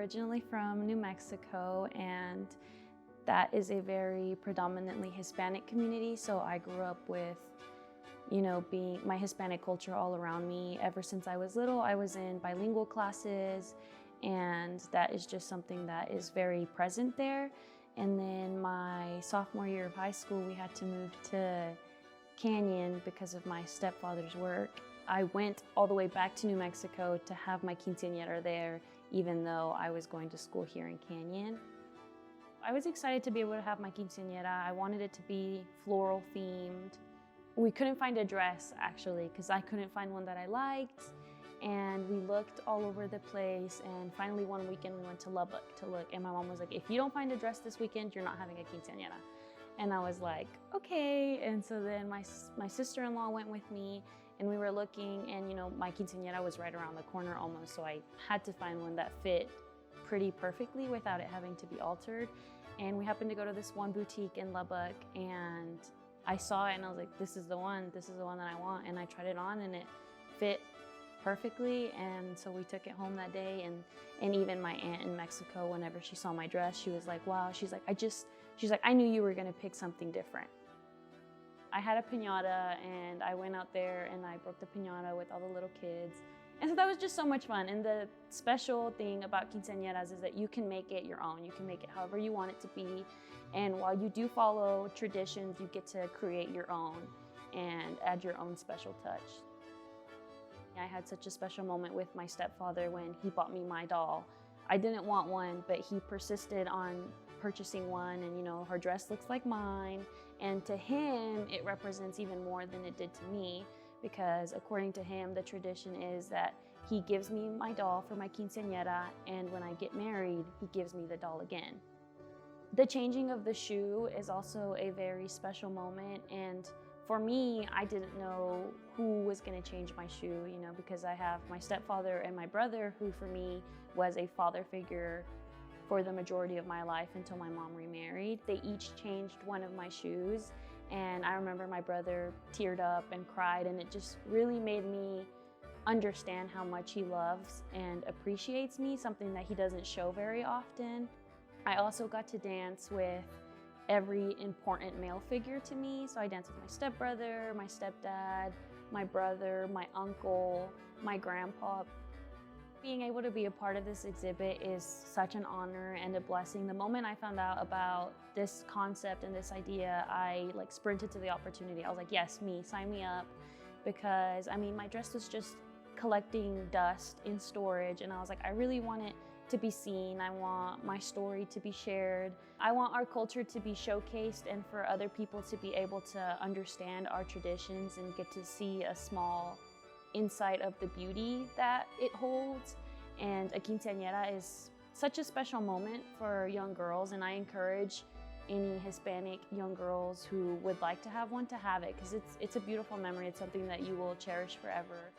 originally from New Mexico, and that is a very predominantly Hispanic community. So I grew up with, being my Hispanic culture all around me. Ever since I was little, I was in bilingual classes, and that is just something that is very present there. And then my sophomore year of high school, we had to move to Canyon because of my stepfather's work. I went all the way back to New Mexico to have my quinceañera there, even though I was going to school here in Canyon. I was excited to be able to have my quinceañera. I wanted it to be floral themed. We couldn't find a dress, actually, because I couldn't find one that I liked. And we looked all over the place, and finally one weekend we went to Lubbock to look, and my mom was like, if you don't find a dress this weekend, you're not having a quinceañera. And I was like, okay. And so then my sister-in-law went with me, and we were looking, and my quinceañera was right around the corner almost, so I had to find one that fit pretty perfectly without it having to be altered. And we happened to go to this one boutique in Lubbock, and I saw it and I was like, this is the one that I want. And I tried it on and it fit perfectly, and so we took it home that day. And even my aunt in Mexico, whenever she saw my dress, she was like, wow. She's like, I knew you were gonna pick something different. I had a piñata, and I went out there and I broke the piñata with all the little kids. And so that was just so much fun. And the special thing about quinceañeras is that you can make it your own. You can make it however you want it to be. And while you do follow traditions, you get to create your own and add your own special touch. I had such a special moment with my stepfather when he bought me my doll. I didn't want one, but he persisted on purchasing one, and her dress looks like mine. And to him, it represents even more than it did to me, because according to him, the tradition is that he gives me my doll for my quinceañera, and when I get married, he gives me the doll again. The changing of the shoe is also a very special moment, and for me, I didn't know who was going to change my shoe, because I have my stepfather and my brother, who for me was a father figure for the majority of my life until my mom remarried. They each changed one of my shoes, and I remember my brother teared up and cried, and it just really made me understand how much he loves and appreciates me, something that he doesn't show very often. I also got to dance with every important male figure to me. So I danced with my stepbrother, my stepdad, my brother, my uncle, my grandpa. Being able to be a part of this exhibit is such an honor and a blessing. The moment I found out about this concept and this idea, I sprinted to the opportunity. I was like, yes, sign me up. Because my dress was just collecting dust in storage, and I was like, I really want it to be seen. I want my story to be shared. I want our culture to be showcased, and for other people to be able to understand our traditions and get to see a small insight of the beauty that it holds. And a quinceañera is such a special moment for young girls, and I encourage any Hispanic young girls who would like to have one to have it, because it's a beautiful memory. It's something that you will cherish forever.